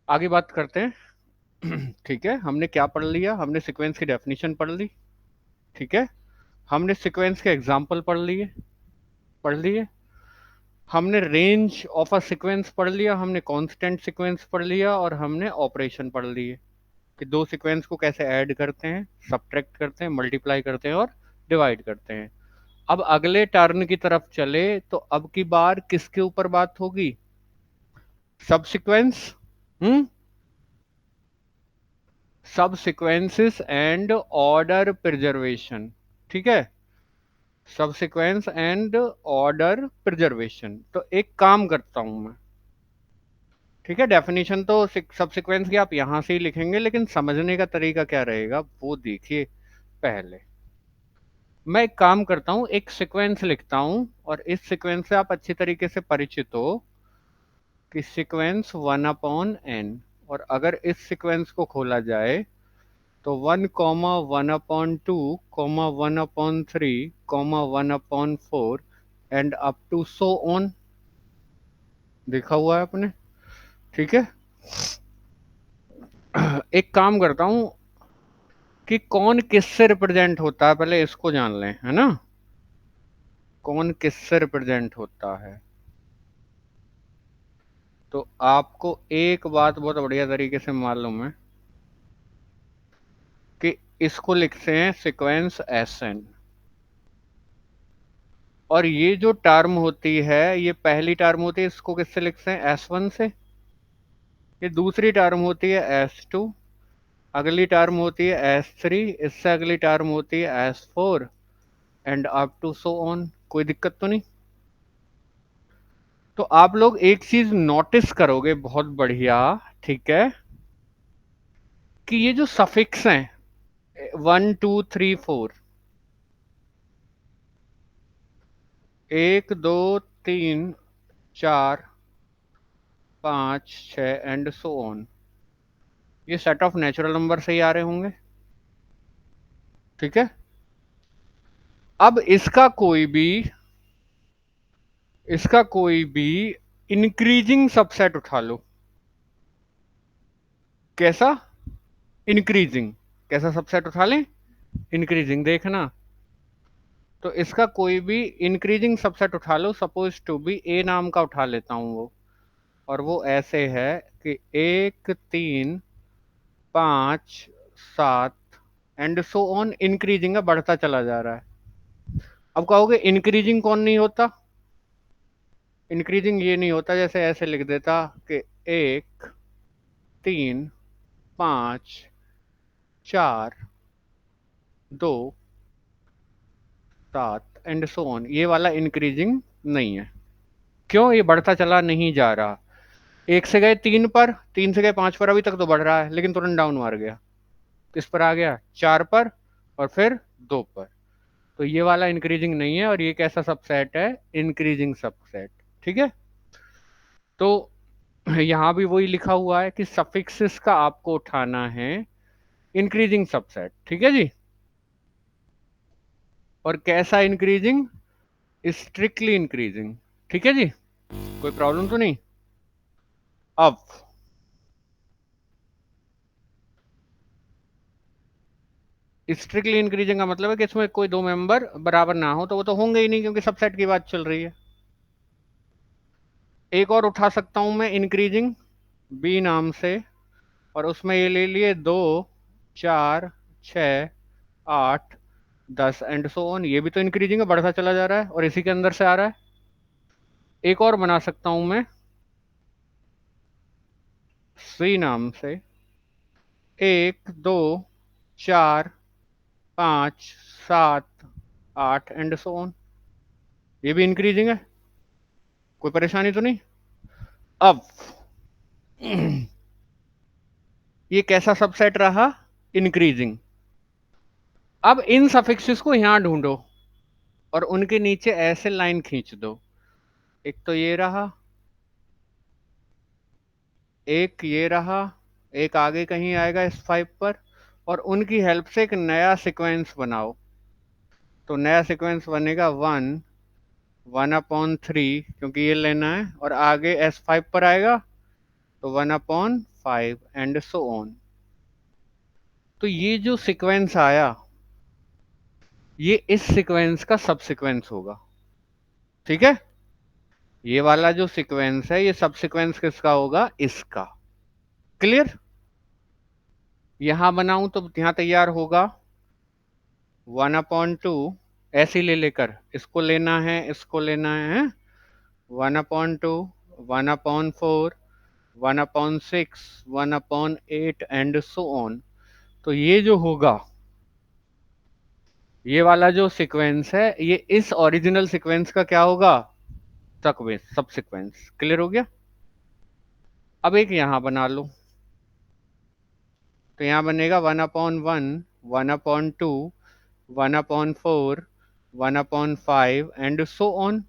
आगे बात करते हैं। ठीक है, हमने क्या पढ़ लिया? हमने सीक्वेंस की डेफिनेशन पढ़ ली। ठीक है, हमने सीक्वेंस के एग्जाम्पल पढ़ लिए। हमने रेंज ऑफ अ सीक्वेंस पढ़ लिया, हमने कांस्टेंट सीक्वेंस पढ़ लिया, और हमने ऑपरेशन पढ़ लिए कि दो सीक्वेंस को कैसे ऐड करते हैं, सब्ट्रैक्ट करते हैं, मल्टीप्लाई करते हैं और डिवाइड करते हैं। अब अगले टर्न की तरफ चले तो अब की बार किसके ऊपर बात होगी? सब सीक्वेंस, हम्म, सब सीक्वेंसेस एंड ऑर्डर प्रिजर्वेशन। ठीक है, सब सीक्वेंस एंड ऑर्डर प्रिजर्वेशन। तो एक काम करता हूं मैं। ठीक है, डेफिनेशन तो सब सीक्वेंस की आप यहां से ही लिखेंगे, लेकिन समझने का तरीका क्या रहेगा वो देखिए। पहले मैं एक काम करता हूं, एक सीक्वेंस लिखता हूं, और इस सीक्वेंस से आप अच्छी तरीके से परिचित हो कि सीक्वेंस 1/n। और अगर इस सीक्वेंस को खोला जाए तो 1,1/2, 1/3, 1/4 and up to so on. देखा हुआ है आपने? ठीक है। एक काम करता हूं कि कौन किससे रिप्रेजेंट होता है, पहले इसको जान लें, है ना? कौन किससे रिप्रेजेंट होता है? तो आपको एक बात बहुत बढ़िया तरीके से मालूम है कि इसको लिखते हैं सीक्वेंस एस एन। और ये जो टर्म होती है, ये पहली टर्म होती है, इसको किससे लिखते हैं? S1 से। ये दूसरी टर्म होती है S2, अगली टर्म होती है S3, इससे अगली टर्म होती है S4 and up to so on. कोई दिक्कत तो नहीं? तो आप लोग एक चीज नोटिस करोगे बहुत बढ़िया, ठीक है, कि ये जो सफिक्स हैं 1 2 3 4, 1 2 3 4 5 6 एंड सो ऑन, ये सेट ऑफ नेचुरल नंबर से ही आ रहे होंगे। ठीक है, अब इसका कोई भी इंक्रीजिंग सबसेट उठा लो। कैसा? इंक्रीजिंग। कैसा सबसेट उठा लें? इंक्रीजिंग। देखना, तो इसका कोई भी इंक्रीजिंग सबसेट उठा लो, सपोज टू बी ए नाम का उठा लेता हूं वो। और वो ऐसे है कि 1 3 5 7 एंड सो ऑन, इंक्रीजिंग है, बढ़ता चला जा रहा है। अब कहोगे इंक्रीजिंग कौन नहीं होता? इंक्रीजिंग ये नहीं होता, जैसे ऐसे लिख देता कि 1 3 5 4 2 7 एंड सो ऑन, ये वाला इंक्रीजिंग नहीं है। क्यों? ये बढ़ता चला नहीं जा रहा। एक से गए 3 पर, 3 से गए 5 पर, अभी तक तो बढ़ रहा है, लेकिन तुरंत डाउन मार गया। किस पर आ गया? 4 पर, और फिर 2 पर। तो ये वाला इंक्रीजिंग नहीं है, और ये कैसा सबसेट है? Increasing subset. ठीक है, तो यहाँ भी वही लिखा हुआ है कि सफिक्सेस का आपको उठाना है इंक्रीजिंग सबसेट। ठीक है जी। और कैसा इंक्रीजिंग? Strictly increasing. ठीक है जी, कोई प्रॉब्लम तो नहीं? अब स्ट्रिक्टली इंक्रीजिंग का मतलब है कि इसमें कोई दो मेंबर बराबर ना हो, तो वो तो होंगे ही नहीं क्योंकि सबसेट की बात चल रही है। एक और उठा सकता हूं मैं इंक्रीजिंग बी नाम से, और उसमें ये ले लिए 2 4 6 8 10 एंड सो ऑन, ये भी तो इंक्रीजिंग है, बढ़ता चला जा रहा है, और इसी के अंदर से आ रहा है। एक और बना सकता हूं मैं सी नाम से, 1 2 4 5 7 8 एंड सो ऑन, ये भी इंक्रीजिंग है, कोई परेशानी तो नहीं? अब ये कैसा सबसेट रहा? इंक्रीजिंग। अब इन सफिक्सेस को यहां ढूंढो और उनके नीचे ऐसे लाइन खींच दो। एक तो ये रहा, एक ये रहा, एक आगे कहीं आएगा S5 पर, और उनकी हेल्प से एक नया सीक्वेंस बनाओ। तो नया सीक्वेंस बनेगा 1 1/3, क्योंकि ये लेना है, और आगे S5 पर आएगा तो 1/4 5 एंड सो ऑन। तो ये जो सीक्वेंस आया, ये इस सीक्वेंस का सब सीक्वेंस होगा। ठीक है, ये वाला जो सीक्वेंस है ये सब सीक्वेंस किसका होगा, इसका। क्लियर। यहां बनाऊं तो यहां तैयार होगा 1/2, ऐसे ही ले लेकर इसको लेना है, इसको लेना है 1/2, 1/4, 1/6, 1/8 एंड सो ऑन। तो ये जो होगा, ये वाला जो सीक्वेंस है ये इस ओरिजिनल सीक्वेंस का क्या होगा, सब सीक्वेंस। क्लियर हो गया। अब एक यहां बना लो, तो यहां बनेगा 1/1, 1/2, 1/4, 1/5 एंड सो ऑन।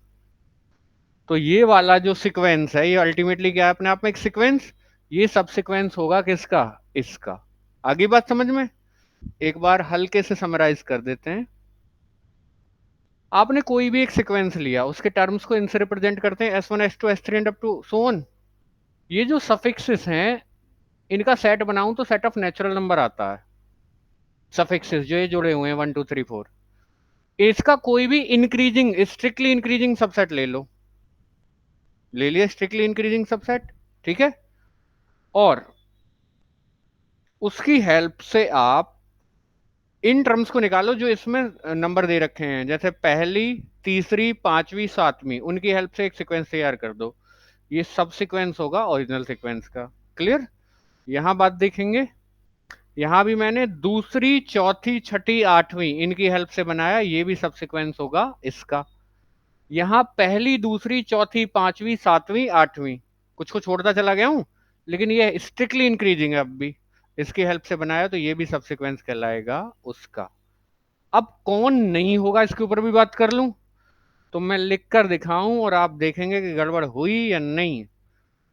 तो ये वाला जो सीक्वेंस है ये अल्टीमेटली क्या है, अपने आप में एक सीक्वेंस। ये सब सीक्वेंस होगा किसका, इसका। आगे बात समझ में। एक बार हल्के से समराइज कर देते हैं। आपने कोई भी एक सीक्वेंस लिया, उसके टर्म्स को इनसे रिप्रेजेंट करते हैं S1, S2, S3 and up to so on. ये जो सफिक्सेस हैं, इनका सेट बनाऊं तो सेट ऑफ नेचुरल नंबर आता है। सफिक्सेस जो ये जुड़े हुए हैं 1 2 3 4, इसका कोई भी इंक्रीजिंग, स्ट्रिक्टली इंक्रीजिंग सबसेट ले लो। ले लिया स्ट्रिक्टली इंक्रीजिंग सबसेट। ठीक है, और उसकी हेल्प से आप इन टर्म्स को निकालो जो इसमें नंबर दे रखे हैं, जैसे पहली, तीसरी, पांचवी, सातवीं, उनकी हेल्प से एक सीक्वेंस तैयार कर दो। ये सब सीक्वेंस होगा ओरिजिनल सीक्वेंस का। क्लियर। यहां बात देखेंगे, यहां भी मैंने दूसरी, चौथी, छठी, आठवीं इनकी हेल्प से बनाया, ये भी सब सीक्वेंस होगा इसका। यहां पहली, दूसरी, चौथी, पांचवी, सातवीं, आठवीं, कुछ को छोड़ता चला गया हूं, लेकिन ये स्ट्रिक्टली इंक्रीजिंग है। अब भी इसकी हेल्प से बनाया तो ये भी सब सीक्वेंस कहलाएगा उसका। अब कौन नहीं होगा इसके ऊपर भी बात कर लूं, तो मैं लिख कर दिखाऊं और आप देखेंगे कि गड़बड़ हुई या नहीं।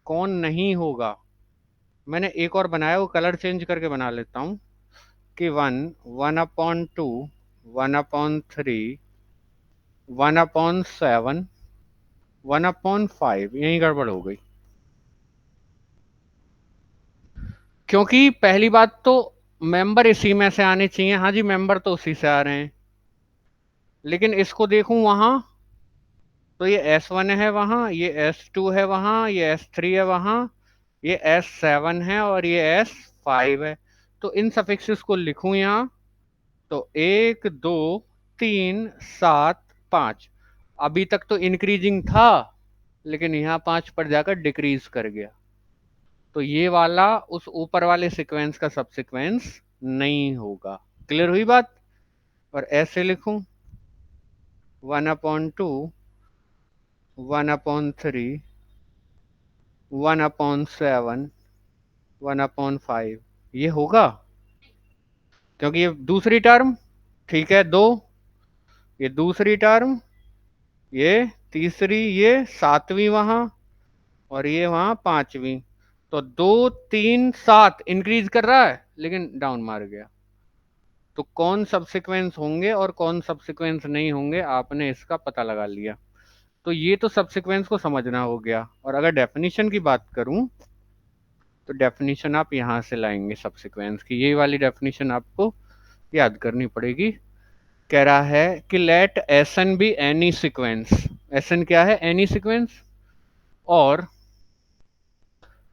कौन नहीं होगा, मैंने एक और बनाया, वो कलर चेंज करके बना लेता हूं कि 1/2, 1/3, 1/7, 1/5, यही गड़बड़ हो गई। क्योंकि पहली बात तो मेंबर इसी में से आने चाहिए। हाँ जी, मेंबर तो उसी से आ रहे हैं, लेकिन इसको देखूं वहां तो ये S1 है वहां, ये S2 है वहां, ये S3 है वहां, ये S7 है और ये S5 है। तो इन सफिक्सेस को लिखूं यहाँ, तो 1 2 3 7 5। अभी तक तो इंक्रीजिंग था, लेकिन यहाँ 5 पर जाकर डिक्रीज कर गया। तो ये वाला उस ऊपर वाले सीक्वेंस का सब सीक्वेंस नहीं होगा। क्लियर हुई बात। और ऐसे लिखूं 1/2, 1/3, 1/7, 1/5, ये होगा क्योंकि ये दूसरी टर्म। ठीक है, दो, ये दूसरी टर्म, ये तीसरी, ये सातवीं वहां, और ये वहां पांचवी। तो 2 3 7 इंक्रीज कर रहा है, लेकिन डाउन मार गया। तो कौन सब्सिक्वेंस होंगे और कौन सब्सिक्वेंस नहीं होंगे, आपने इसका पता लगा लिया। तो ये तो सब्सिक्वेंस को समझना हो गया। और अगर डेफिनेशन की बात करूं, तो डेफिनेशन आप यहां से लाएंगे सब्सिक्वेंस की। ये वाली डेफिनेशन आपको याद करनी पड़ेगी। कह रहा है कि let S n be any sequence. S n क्या है, एनी सीक्वेंस। और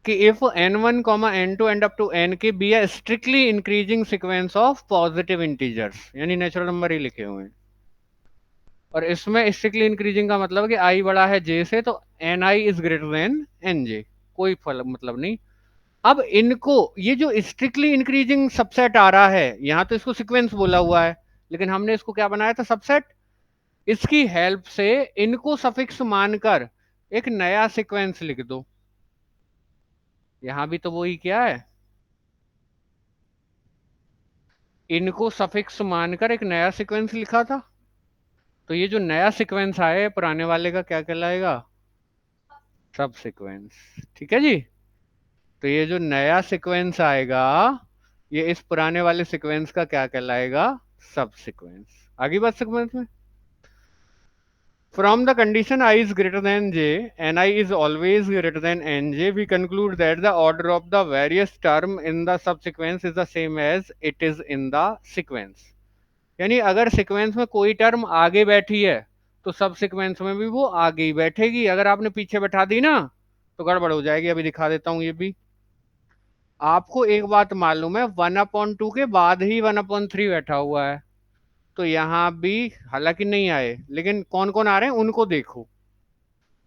कि if n1 n2 and up to n के be a strictly increasing sequence of positive integers, यानी नेचुरल नंबर ही लिखे हुए हैं। और इसमें स्ट्रिक्टली इंक्रीजिंग का मतलब है कि आई बड़ा है जे से, तो N I is greater than N J, कोई फल मतलब नहीं। अब इनको, ये जो स्ट्रिक्टली इंक्रीजिंग सबसेट आ रहा है, यहां तो इसको सीक्वेंस बोला हुआ है, लेकिन हमने इसको क्या बनाया था, सबसेट। इसकी हेल्प से इनको सफिक्स मानकर एक नया सीक्वेंस लिख दो। यहां भी तो वही क्या है, इनको सफिक्स मानकर एक नया सीक्वेंस लिखा था। तो ये जो नया सीक्वेंस आए पुराने वाले का क्या कहलाएगा, सब सीक्वेंस। ठीक है जी। तो ये जो नया सीक्वेंस आएगा, ये इस पुराने वाले सीक्वेंस का क्या कहलाएगा, सब सीक्वेंस। आगे बात सीक्वेंस में। From the condition I is greater than j and I is always greater than nj, we conclude that the order of the various term in the subsequence is the same as it is in the sequence. यानी अगर sequence में कोई term आगे बैठी है तो सब sequence में भी वो आगे ही बैठेगी, अगर आपने पीछे बैठा दी ना तो गड़बड़ हो जाएगी। अभी दिखा देता हूं ये भी। आपको एक बात मालूम है, 1/2 के बाद ही 1/3 बैठा हुआ है, तो यहाँ भी हालांकि नहीं आए लेकिन कौन कौन आ रहे हैं उनको देखो।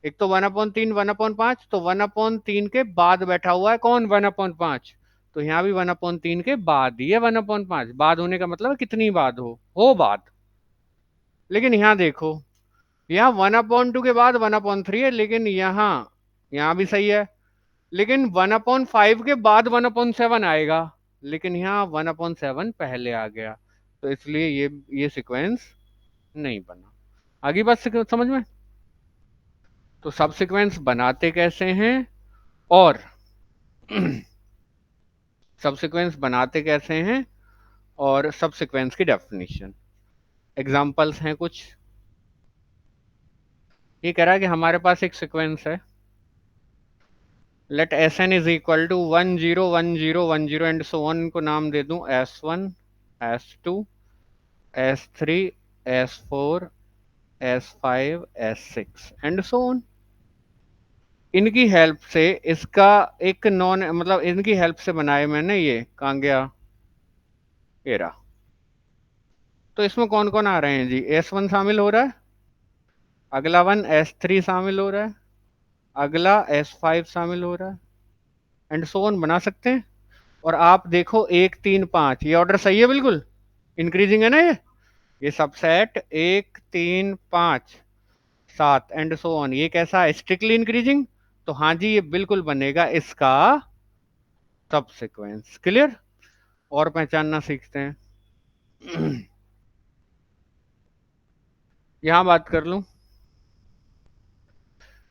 एक तो 1/3 1/5, तो 1/3 के बाद बैठा हुआ है कौन, 1/5। तो यहाँ भी 1/3 के बाद ही है 1/5। बाद होने का मतलब कितनी बाद हो बाद। लेकिन यहाँ देखो, यहाँ 1/2 के बाद 1/3 है, लेकिन यहाँ भी सही है। लेकिन 1/5 के बाद 1/7 आएगा, लेकिन यहाँ 1/7 पहले आ गया, तो इसलिए ये सीक्वेंस नहीं बना। आगे बात समझ में। तो सब सीक्वेंस बनाते कैसे हैं और सब सीक्वेंस बनाते कैसे हैं और सब सीक्वेंस की डेफिनेशन, एग्जांपल्स हैं कुछ। ये कह रहा है कि हमारे पास एक सीक्वेंस है, let S N is equal to 1 0 1 0 1 0 and so on. इनको नाम दे दूं S1 S2 S3 S4 S5 S6 and so on. इनकी हेल्प से इसका एक नॉन मतलब इनकी हेल्प से बनाए मैंने, ये कहाँ गया, ये रहा। तो इसमें कौन कौन आ रहे हैं जी, S1 शामिल हो रहा है, अगला वन S3 शामिल हो रहा है, अगला S5 शामिल हो रहा है, एंड सो ऑन बना सकते हैं। और आप देखो 1 3 5, ये ऑर्डर सही है बिल्कुल, इंक्रीजिंग है ना ये सबसेट 1 3 5 7 एंड सो ऑन। ये कैसा है, स्ट्रिक्टली इंक्रीजिंग। तो हाँ जी, ये बिल्कुल बनेगा इसका सब सीक्वेंस। क्लियर। और पहचानना सीखते हैं। यहां बात कर लूं,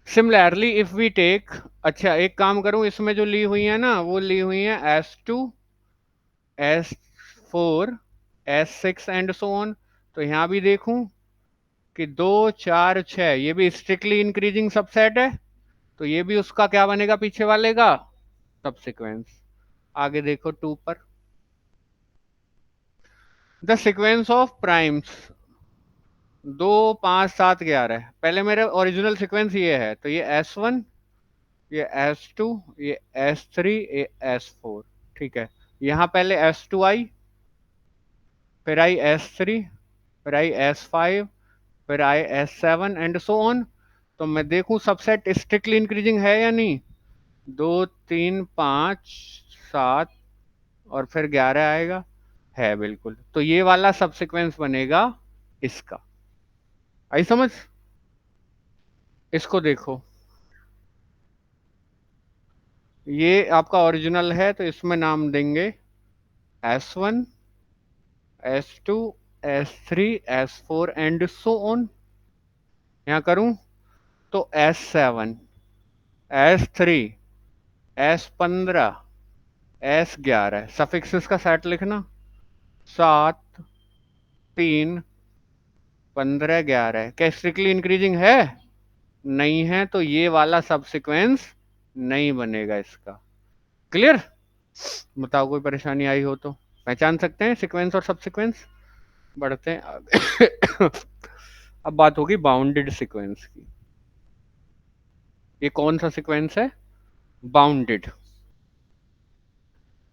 सिमिलरली इफ वी टेक, अच्छा एक काम करूं, इसमें जो ली हुई है ना वो ली हुई है S2 S4 S6 and so on. तो यहां भी देखूं कि 2 4 6 ये भी स्ट्रिक्टली इंक्रीजिंग सबसेट है, तो ये भी उसका क्या बनेगा पीछे वाले का सब सीक्वेंस। आगे देखो 2 पर, द सीक्वेंस ऑफ प्राइम्स 2 5 7 11। पहले मेरे ओरिजिनल सीक्वेंस ये है, तो ये S1 ये S2 ये S3 ये S4। ठीक है, यहाँ पहले S2 आई, फिर आई S3, फिर आई S5, फिर आई S7 एंड सो ऑन। तो मैं देखूं सबसेट स्ट्रिक्टली इंक्रीजिंग है या नहीं। 2 3 5 7 और फिर 11 आएगा, है बिल्कुल। तो ये वाला सब सीक्वेंस बनेगा इसका। आई समझ। इसको देखो, ये आपका ओरिजिनल है तो इसमें नाम देंगे S1 S2 S3 S4 and so on. यहाँ करूं तो S7 S3 S15 S11, suffixes का सेट लिखना, 7 3 15 11। क्या स्ट्रिक्टली इंक्रीजिंग है, नहीं है, तो ये वाला सब सीक्वेंस नहीं बनेगा इसका। क्लियर। बताओ कोई परेशानी आई हो तो पहचान सकते हैं सीक्वेंस और सब सीक्वेंस। बढ़ते हैं आगे। अब बात होगी बाउंडेड सीक्वेंस की। ये कौन सा सीक्वेंस है, बाउंडेड।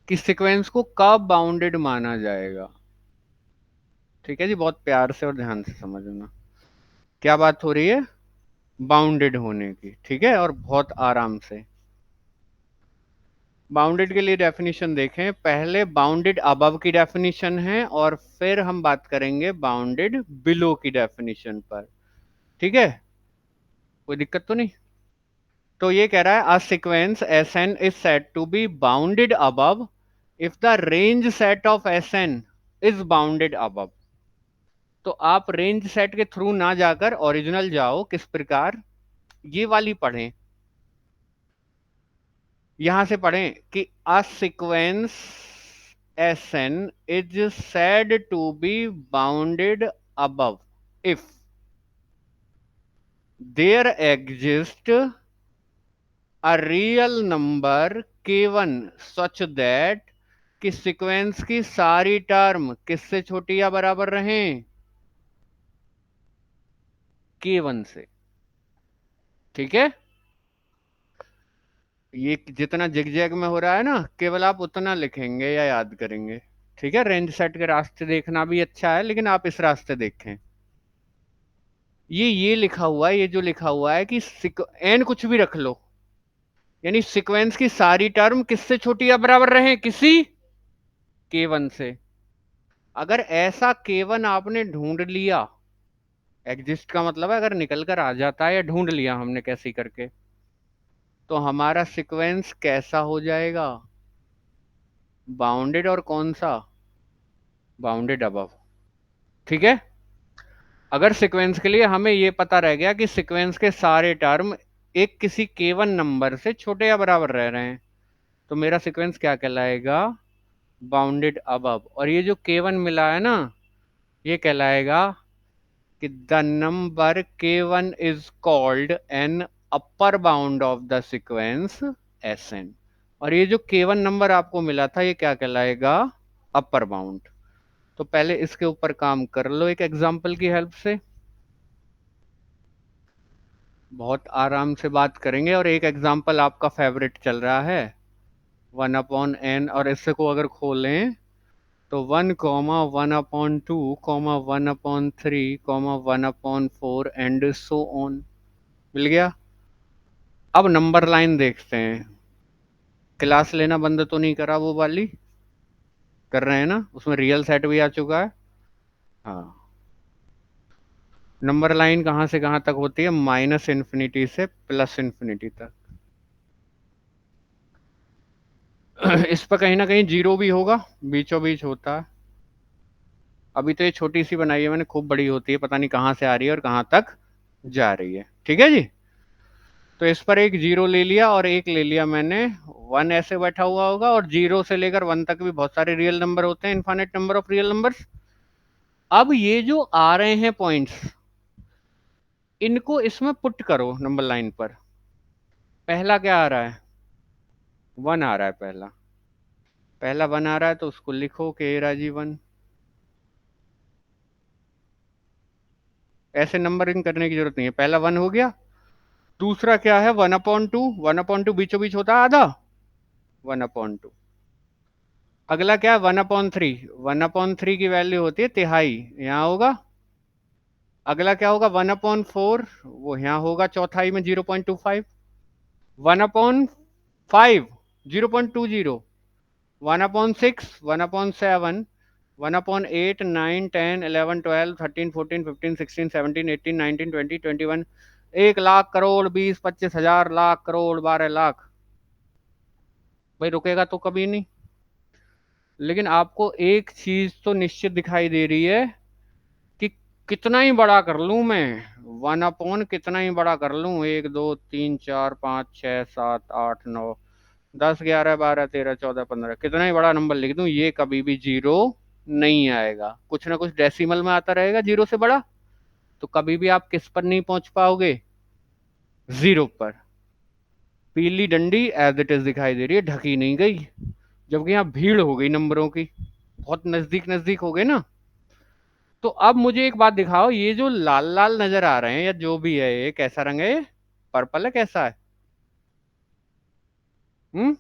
किस सीक्वेंस को कब बाउंडेड माना जाएगा। ठीक है जी, बहुत प्यार से और ध्यान से समझना क्या बात हो रही है, बाउंडेड होने की। ठीक है, और बहुत आराम से। बाउंडेड के लिए डेफिनेशन देखें, पहले बाउंडेड अबव की डेफिनेशन है और फिर हम बात करेंगे बाउंडेड बिलो की डेफिनेशन पर। ठीक है, कोई दिक्कत तो नहीं। तो ये कह रहा है a sequence S N is said to be bounded above if the range set of S N is bounded above. तो आप रेंज सेट के थ्रू ना जाकर ओरिजिनल जाओ, किस प्रकार, ये वाली पढ़ें। यहां से पढ़ें कि a sequence S N is said to be bounded above if there exist a real number K1 such that कि सीक्वेंस की सारी टर्म किससे छोटी या बराबर रहें? K1 से। ठीक है, ये जितना जिगजैग में हो रहा है ना, केवल आप उतना लिखेंगे या याद करेंगे। ठीक है, रेंज सेट के रास्ते देखना भी अच्छा है, लेकिन आप इस रास्ते देखें। ये लिखा हुआ है, ये जो लिखा हुआ है कि एन कुछ भी रख लो, यानी सीक्वेंस की सारी टर्म किससे छोटी या बराबर रहे? किसी K1 से। अगर ऐसा K1 आपने ढूंढ लिया, एग्जिस्ट का मतलब है अगर निकल कर आ जाता है या ढूंढ लिया हमने कैसे करके, तो हमारा सीक्वेंस कैसा हो जाएगा? बाउंडेड, और कौन सा? Bounded above. ठीक है, अगर सीक्वेंस के लिए हमें ये पता रह गया कि सीक्वेंस के सारे टर्म एक किसी K1 नंबर से छोटे या बराबर रह रहे हैं, तो मेरा सीक्वेंस क्या कहलाएगा? Bounded above. और ये जो K1 मिला है ना, ये कहलाएगा कि the number K1 is called an upper bound of the sequence Sn। और ये जो K1 नंबर आपको मिला था, ये क्या कहलाएगा? Upper bound. तो पहले इसके ऊपर काम कर लो एक एग्जांपल की हेल्प से, बहुत आराम से बात करेंगे। और एक एग्जांपल आपका फेवरेट चल रहा है, 1/n, और इससे को अगर खोलें तो 1,1/2, 1/3, 1/4 एंड सो ऑन। मिल गया। अब नंबर लाइन देखते हैं। क्लास लेना बंद तो नहीं करा वो वाली? कर रहे हैं ना, उसमें रियल सेट भी आ चुका है। हाँ, नंबर लाइन कहाँ से कहाँ तक होती है? -इन्फिनिटी से +इन्फिनिटी तक। इस पर कहीं ना कहीं जीरो भी होगा, बीचों बीच होता है। अभी तो ये छोटी सी बनाई है मैंने, खूब बड़ी होती है, पता नहीं कहाँ से आ रही है और कहाँ तक जा रही है। ठीक है जी, तो इस पर एक जीरो ले लिया और एक ले लिया मैंने, वन ऐसे बैठा हुआ होगा, और जीरो से लेकर वन तक भी बहुत सारे रियल नंबर होते हैं, infinite number of real numbers. अब ये जो आ रहे हैं पॉइंट्स, इनको इसमें पुट करो नंबर लाइन पर। पहला क्या आ रहा है? वन आ रहा है पहला। पहला वन आ रहा है तो उसको लिखो के राजी वन। ऐसे नंबरिंग करने की जरूरत नहीं है, पहला वन हो गया। दूसरा क्या है? 1/2। 1/2 बीचों बीच होता है आधा, 1/2। अगला क्या है? 1/3। 1/3 की वैल्यू होती है तिहाई, यहाँ होगा। अगला क्या होगा? 1/4, वो यहाँ होगा चौथाई में, 0.25। 1/5, 0.20। 1/6, 1/7, 1/8, 9, 10, 11, 12, 13, 14, 15, 16, 17, 18, 19, 20, 21। 1 लाख करोड़, 20, 25 हजार, लाख करोड़, 12 लाख। भाई रुकेगा तो कभी नहीं। लेकिन आपको एक चीज तो निश्चित दिखाई दे रही है कि कितना ही बड़ा कर लूं मैं, 1/, कितना ही बड़ा कर लूं, 1, 2, 3, 4, 5, 6, 7, 8, 9, 10, 11, 12, 13, 14, 15, कितना ही बड़ा नंबर लिख दूं, ये कभी भी जीरो नहीं आएगा। कुछ ना कुछ डेसिमल में आता रहेगा जीरो से बड़ा। तो कभी भी आप किस पर नहीं पहुंच पाओगे? जीरो पर। पीली डंडी एज इट इज दिखाई दे रही है, ढकी नहीं गई, जबकि यहाँ भीड़ हो गई नंबरों की, बहुत नजदीक नजदीक हो गए ना। तो अब मुझे एक बात दिखाओ, ये जो लाल लाल नजर आ रहे हैं या जो भी है, ये कैसा रंग है? ये पर्पल है, कैसा है? हम्म,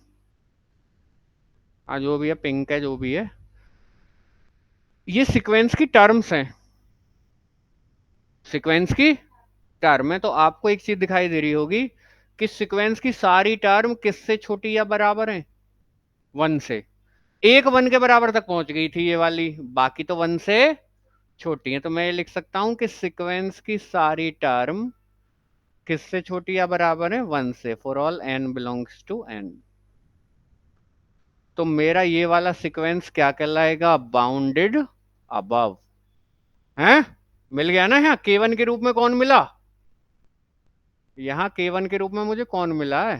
हाँ जो भी है, पिंक है, जो भी है, ये सीक्वेंस की टर्म्स हैं। सीक्वेंस की टर्म है, तो आपको एक चीज दिखाई दे रही होगी कि सीक्वेंस की सारी टर्म किससे छोटी या बराबर है? वन से। एक वन के बराबर तक पहुंच गई थी ये वाली, बाकी तो वन से छोटी है। तो मैं ये लिख सकता हूं कि सीक्वेंस की सारी टर्म किससे छोटी या बराबर है? वन से, for all N belongs to N. तो मेरा ये वाला सीक्वेंस क्या कहलाएगा? Bounded above. है, मिल गया ना? यहाँ K1 के रूप में कौन मिला? यहाँ K1 के रूप में मुझे कौन मिला है?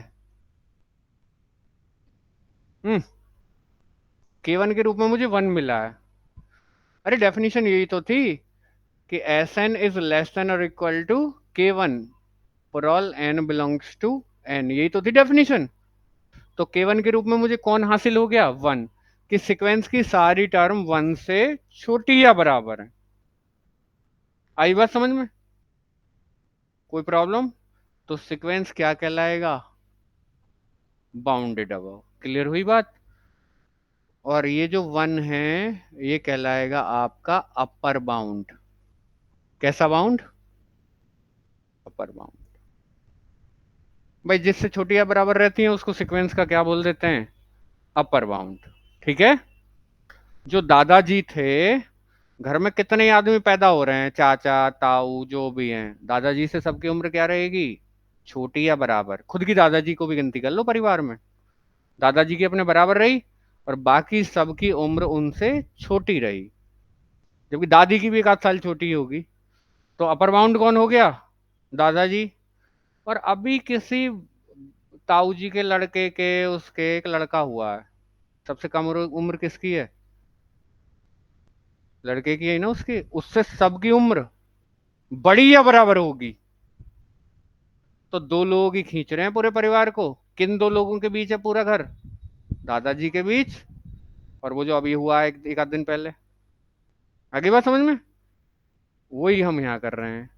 हम्म, K1 के रूप में मुझे वन मिला है। अरे डेफिनेशन यही तो थी कि Sn इज लेस देन और equal to K1। For all n belongs to n, यही तो थी डेफिनेशन। तो k1 के रूप में मुझे कौन हासिल हो गया, 1, कि सीक्वेंस की सारी टर्म 1 से छोटी या बराबर है। आई बात समझ में? कोई प्रॉब्लम? तो सीक्वेंस क्या कहलाएगा, बाउंडेड अबव। क्लियर हुई बात? और ये जो 1 है ये कहलाएगा आपका अपर बाउंड। कैसा बाउंड, अपर बाउंड। भाई जिससे छोटी या बराबर रहती है उसको सीक्वेंस का क्या बोल देते हैं, अपर बाउंड। ठीक है। जो दादाजी थे, घर में कितने आदमी पैदा हो रहे हैं, चाचा ताऊ जो भी हैं, दादाजी से सबकी उम्र क्या रहेगी, छोटी या बराबर। खुद की दादाजी को भी गिनती कर लो परिवार में, दादाजी की अपने बराबर रही और बाकी सबकी उम्र उनसे छोटी रही, जबकि दादी की भी एक आध साल छोटी होगी। तो अपर बाउंड कौन हो गया, दादाजी। और अभी किसी ताऊ जी के लड़के के उसके एक लड़का हुआ है, सबसे कम उम्र उम्र किसकी है, लड़के की है ना, उसकी, उससे सबकी उम्र बड़ी या बराबर होगी। तो दो लोग ही खींच रहे हैं पूरे परिवार को, किन दो लोगों के बीच है पूरा घर, दादाजी के बीच और वो जो अभी हुआ है एक आध दिन पहले। आगे बात समझ में? वही हम यहाँ कर रहे हैं।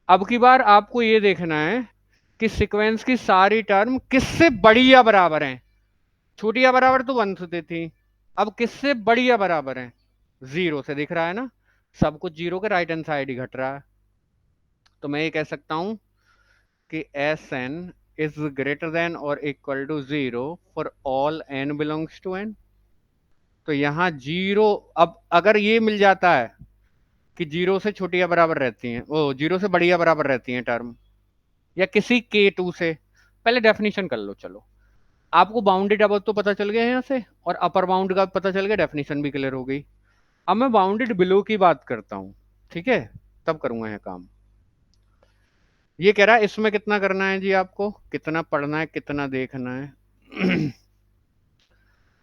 अब की बार आपको ये देखना है कि सीक्वेंस की सारी टर्म किससे बड़ी या बराबर हैं। छोटी या बराबर तो 1 से थी, अब किससे बड़ी या बराबर है, 0 से। दिख रहा है ना, सब कुछ 0 के राइट हैंड साइड ही घट रहा है। तो मैं ये कह सकता हूं कि S N is greater than और equal to 0 for all n belongs to n। तो यहां 0, अब अगर ये मिल जाता है कि 0 से छोटी या बराबर रहती हैं, ओ 0 से बड़ी या बराबर रहती हैं टर्म, या किसी k2 से, पहले डेफिनेशन कर लो। चलो, आपको बाउंडेड अब तो पता चल गया है यहाँ से, और अपर बाउंड का पता चल गया, डेफिनेशन भी क्लियर हो गई। अब मैं बाउंडेड बिलो की बात करता हूं, ठीक है, तब करूंगा यह काम। ये कह रहा है इसमें कितना करना है जी, आपको कितना पढ़ना है, कितना देखना है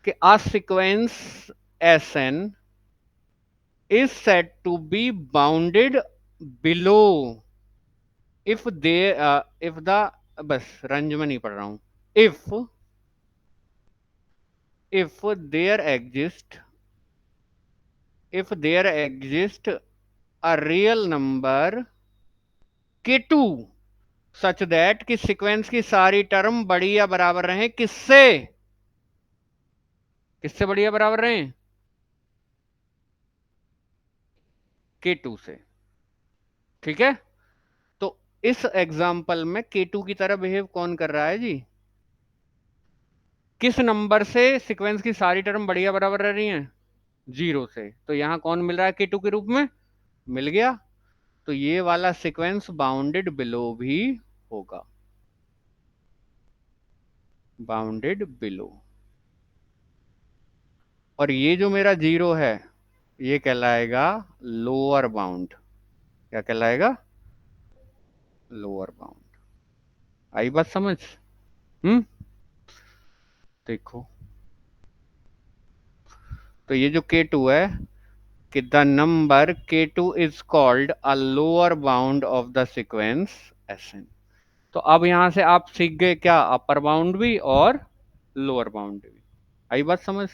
कि a sequence Sn is said to be bounded below if they if the, बस रंज में नहीं पढ़ रहा हूं, if there exist if there exist a real number k2 such that कि सीक्वेंस की सारी टर्म बड़ी या बराबर रहे, किससे, किससे बड़ी या बराबर रहे, k2 से। ठीक है। तो इस एग्जाम्पल में k2 की तरह बिहेव कौन कर रहा है जी, किस नंबर से सीक्वेंस की सारी टर्म बड़ी या बराबर रह रही हैं, 0 से। तो यहां कौन मिल रहा है k2 के रूप में, मिल गया। तो ये वाला सीक्वेंस बाउंडेड बिलो भी होगा, बाउंडेड बिलो। और ये जो मेरा 0 है ये कहलाएगा लोअर बाउंड। क्या कहलाएगा, लोअर बाउंड। आई बात समझ? देखो, तो ये जो k2 है कि the number k2 is called a lower bound of the sequence Sn। तो अब यहां से आप सीख गए क्या, अपर बाउंड भी और लोअर बाउंड भी। आई बात समझ?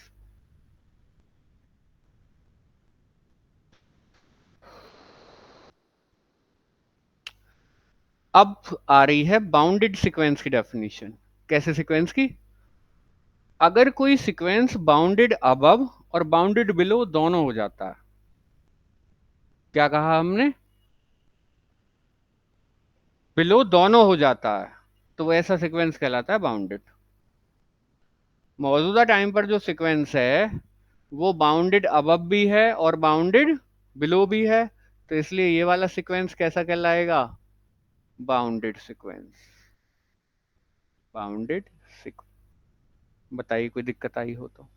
अब आ रही है बाउंडेड सीक्वेंस की डेफिनेशन। कैसे सीक्वेंस की, अगर कोई सीक्वेंस बाउंडेड अबव और बाउंडेड बिलो दोनों हो जाता है, क्या कहा हमने, बिलो दोनों हो जाता है, तो वो ऐसा सीक्वेंस कहलाता है बाउंडेड। मौजूदा टाइम पर जो सीक्वेंस है वो बाउंडेड अबव भी है और बाउंडेड बिलो भी है, तो इसलिए ये वाला सीक्वेंस कैसा कहलाएगा, बाउंडेड सीक्वेंस। Bounded sequence. बताइए कोई दिक्कत आई हो तो।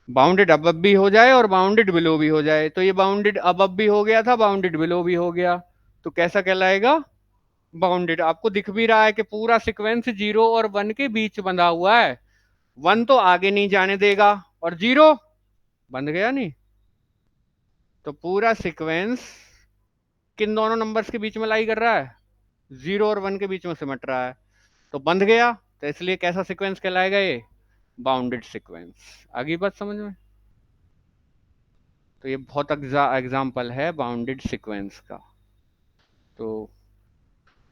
बाउंडेड अबव भी हो जाए और बाउंडेड बिलो भी हो जाए, तो ये बाउंडेड अबव भी हो गया था, बाउंडेड बिलो भी हो गया, तो कैसा कहलाएगा, बाउंडेड। आपको दिख भी रहा है कि पूरा सीक्वेंस 0 और 1 के बीच बंधा हुआ है, 1 तो आगे नहीं जाने देगा और 0 बंध गया नहीं। तो पूरा सीक्वेंस किन दोनों नंबर्स के बीच में लाई कर रहा है, 0 और 1 के बीच में सिमट रहा है, तो बंध गया। तो इसलिए कैसा सीक्वेंस कहलाएगा ये? Bounded sequence. आगे बात समझ में? तो ये बहुत एग्जाम्पल है बाउंडेड सीक्वेंस का। तो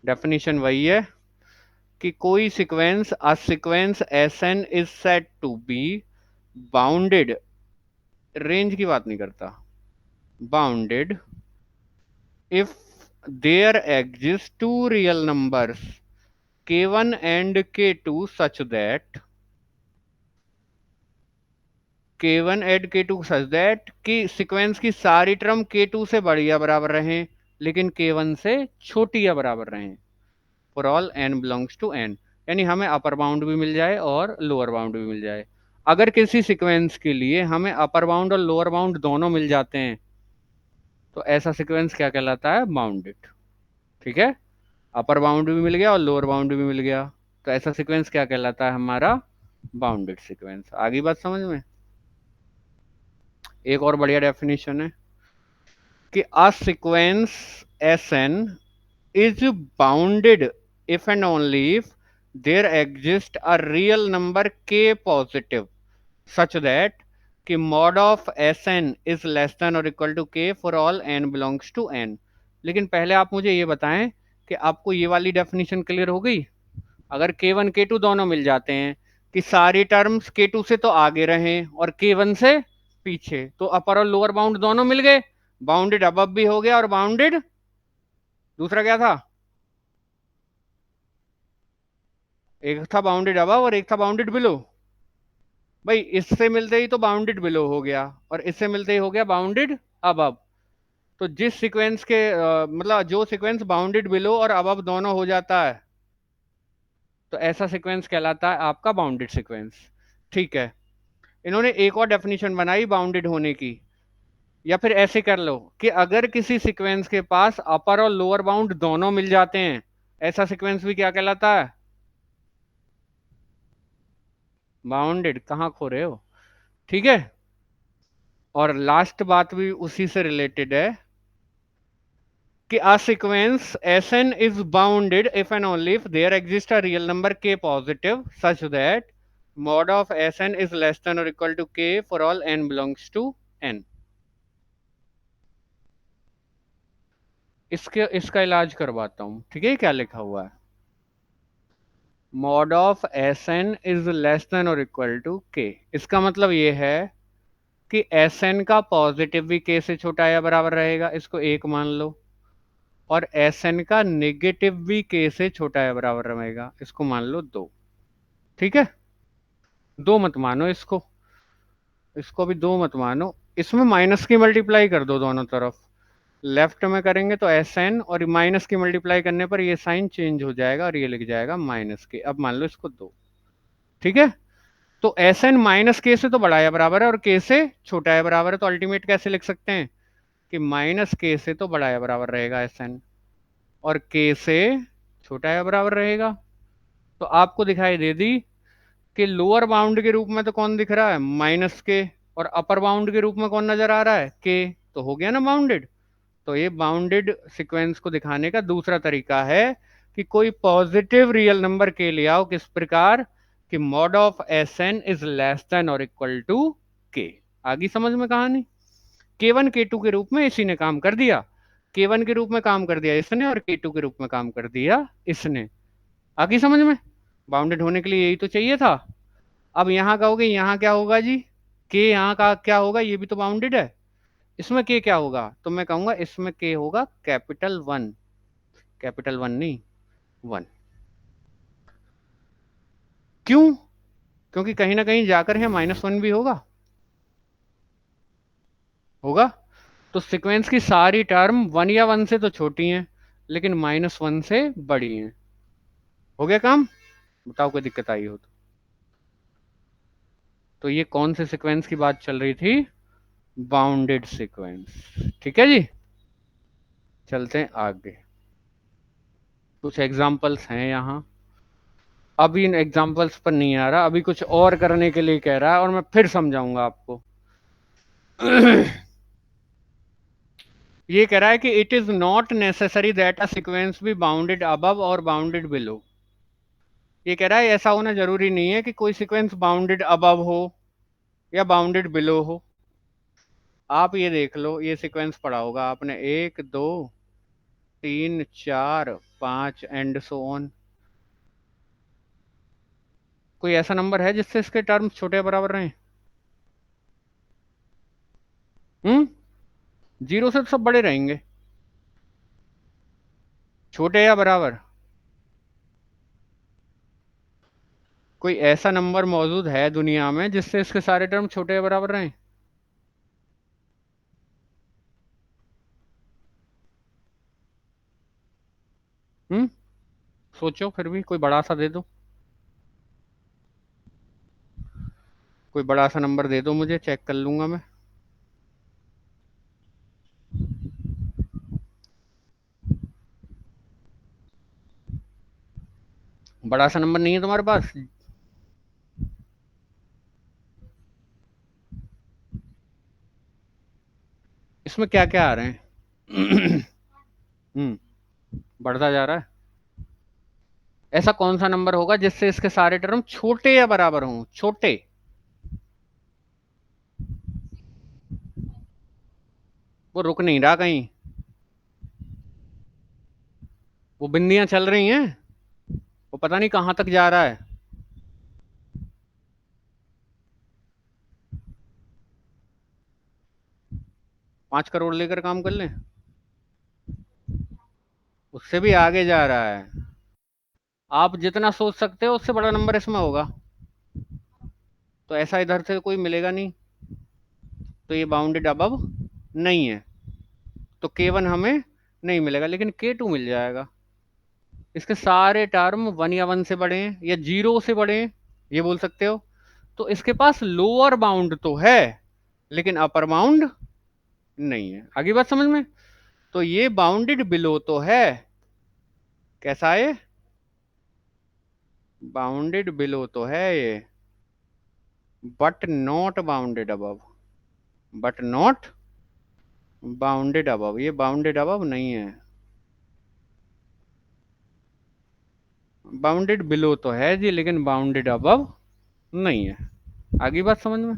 डेफिनेशन वही है कि कोई sequence, a sequence S N is said to be bounded, range की बात नहीं करता, bounded if there exist two real numbers k1 and k2 such that k1 and k2 such that कि सीक्वेंस की सारी टर्म k2 से बड़ी या बराबर रहें लेकिन k1 से छोटी या बराबर रहें, for all n belongs to n। यानी हमें अपर बाउंड भी मिल जाए और लोअर बाउंड भी मिल जाए। अगर किसी सीक्वेंस के लिए हमें अपर बाउंड और लोअर बाउंड दोनों मिल जाते हैं तो ऐसा सीक्वेंस क्या कहलाता है? बाउंडेड। ठीक है, अपर बाउंड भी मिल गया और लोअर बाउंड भी मिल गया, तो ऐसा सीक्वेंस क्या कहलाता है हमारा? Bounded sequence. आगे बात समझ में? एक और बढ़िया डेफिनेशन है कि a sequence S N is bounded if and only if there exist a real number k positive such that कि mod of S N is less than और equal to k for all n belongs to n। लेकिन पहले आप मुझे ये बताएं कि आपको ये वाली डेफिनेशन क्लियर हो गई? अगर k1 k2 दोनों मिल जाते हैं कि सारी टर्म्स k2 से तो आगे रहें और k1 से पीछे, तो अपर और लोअर बाउंड दोनों मिल गए, बाउंडेड अबव भी हो गया और बाउंडेड दूसरा क्या था? एक था बाउंडेड अबव और एक था बाउंडेड बिलो। भाई इससे मिलते ही तो बाउंडेड बिलो हो गया और इससे मिलते ही हो गया बाउंडेड अबव। तो जिस सीक्वेंस के मतलब जो सीक्वेंस बाउंडेड बिलो और अबव दोनों हो जाता है तो ऐसा सीक्वेंस कहलाता है आपका बाउंडेड सीक्वेंस। ठीक है, इन्होंने एक और डेफिनेशन बनाई बाउंडेड होने की। या फिर ऐसे कर लो कि अगर किसी सीक्वेंस के पास अपर और लोअर बाउंड दोनों मिल जाते हैं, ऐसा सीक्वेंस भी क्या कहलाता है? बाउंडेड। कहाँ खो रहे हो? ठीक है, और लास्ट बात भी उसी से रिलेटेड है कि a sequence Sn is bounded if and only if there exists a real number k positive such that mod of Sn is less than or equal to k for all n belongs to n। इसका इलाज करवाता हूं। ठीक है, क्या लिखा हुआ है? mod of Sn is less than or equal to k। इसका मतलब ये है कि Sn का पॉजिटिव भी k से छोटा या बराबर रहेगा, इसको एक मान लो, और Sn का नेगेटिव भी k से छोटा या बराबर रहेगा, इसको मान लो 2। ठीक है, दो मत मानो इसको, इसको भी दो मत मानो, इसमें माइनस की मल्टीप्लाई कर दो दोनों तरफ। लेफ्ट में करेंगे तो एस एन और माइनस की मल्टीप्लाई करने पर ये साइन चेंज हो जाएगा और ये लिख जाएगा माइनस के। अब मान लो इसको 2। ठीक है, तो एस एन माइनस के से तो बड़ा या बराबर है और के से छोटा या बराबर है, तो अल्टीमेट कैसे लिख सकते हैं कि माइनस के से तो बड़ा या बराबर रहेगा एस एन और के से छोटा या बराबर रहेगा। तो आपको दिखाई दे दी कि लोअर बाउंड के रूप में तो कौन दिख रहा है? माइनस के, और अपर बाउंड के रूप में कौन नजर आ रहा है? के। तो हो गया ना बाउंडेड। तो ये बाउंडेड सीक्वेंस को दिखाने का दूसरा तरीका है कि कोई पॉजिटिव रियल नंबर के लिए आओ, किस प्रकार कि mod of S N is less than और इक्वल टू के। आगे समझ में कहानी? k1 k2 के रूप में इसी ने काम कर दिया, k1 के रूप में काम कर दिया इसने और k2 के रूप में काम कर दिया इसने। आगे समझ में? बाउंडेड होने के लिए यही तो चाहिए था। अब यहाँ कहोगे यहाँ क्या होगा जी? के यहाँ का क्या होगा? ये भी तो बाउंडेड है, इसमें के क्या होगा? तो मैं कहूंगा इसमें के होगा कैपिटल 1। कैपिटल 1 नहीं, 1। क्यों? क्योंकि कहीं ना कहीं जाकर है -1 भी होगा, होगा। तो सीक्वेंस की सारी टर्म 1 या 1 से तो छोटी हैं लेकिन -1 से बड़ी हैं। हो गया काम? बताओ कोई दिक्कत आई हो तो ये कौन से सीक्वेंस की बात चल रही थी? Bounded sequence. ठीक है जी, चलते हैं आगे। कुछ एग्जांपल्स हैं यहाँ। अभी इन एग्जांपल्स पर नहीं आ रहा, अभी कुछ और करने के लिए कह रहा है और मैं फिर समझाऊंगा आपको। ये कह रहा है कि it is not necessary that a sequence B bounded above और बाउंडेड बिलो। ये कह रहा है ऐसा होना जरूरी नहीं है कि कोई सीक्वेंस बाउंडेड अबव हो या बाउंडेड बिलो हो। आप ये देख लो, ये सीक्वेंस पढ़ा होगा आपने, 1 2 3 4 5 एंड सो ऑन। कोई ऐसा नंबर है जिससे इसके टर्म्स छोटे या बराबर रहे? हम्म। जीरो से तो सब बड़े रहेंगे। छोटे या बराबर? कोई ऐसा नंबर मौजूद है दुनिया में जिससे इसके सारे टर्म छोटे या बराबर रहें? हम्म। सोचो, फिर भी कोई बड़ा सा दे दो। कोई बड़ा सा नंबर दे दो मुझे, चेक कर लूंगा मैं। बड़ा सा नंबर नहीं है तुम्हारे पास? इसमें क्या क्या आ रहे हैं? हम्म। बढ़ता जा रहा है। ऐसा कौन सा नंबर होगा जिससे इसके सारे टर्म छोटे या बराबर हों? छोटे। वो रुक नहीं रहा कहीं। वो बिंदियां चल रही हैं। वो पता नहीं कहां तक जा रहा है। 5 करोड़ लेकर काम कर लें? उससे भी आगे जा रहा है। आप जितना सोच सकते हो उससे बड़ा नंबर इसमें होगा। तो ऐसा इधर से कोई मिलेगा नहीं। तो ये बाउंडेड अबव नहीं है। तो K1 हमें नहीं मिलेगा, लेकिन K2 मिल जाएगा। इसके सारे टर्म 1 या 1 से बड़े हैं या 0 से बड़े हैं, ये बोल सकते हो। तो इसके पास लोअर बाउंड तो है, लेकिन अपर बाउंड नहीं है। आगे बात समझ में? तो ये बाउंडेड बिलो तो है। कैसा है? बाउंडेड बिलो तो है ये, but not bounded above. But not bounded above, ये बाउंडेड अबव नहीं है। बाउंडेड बिलो तो है जी, लेकिन बाउंडेड अबव नहीं है। आगे बात समझ में?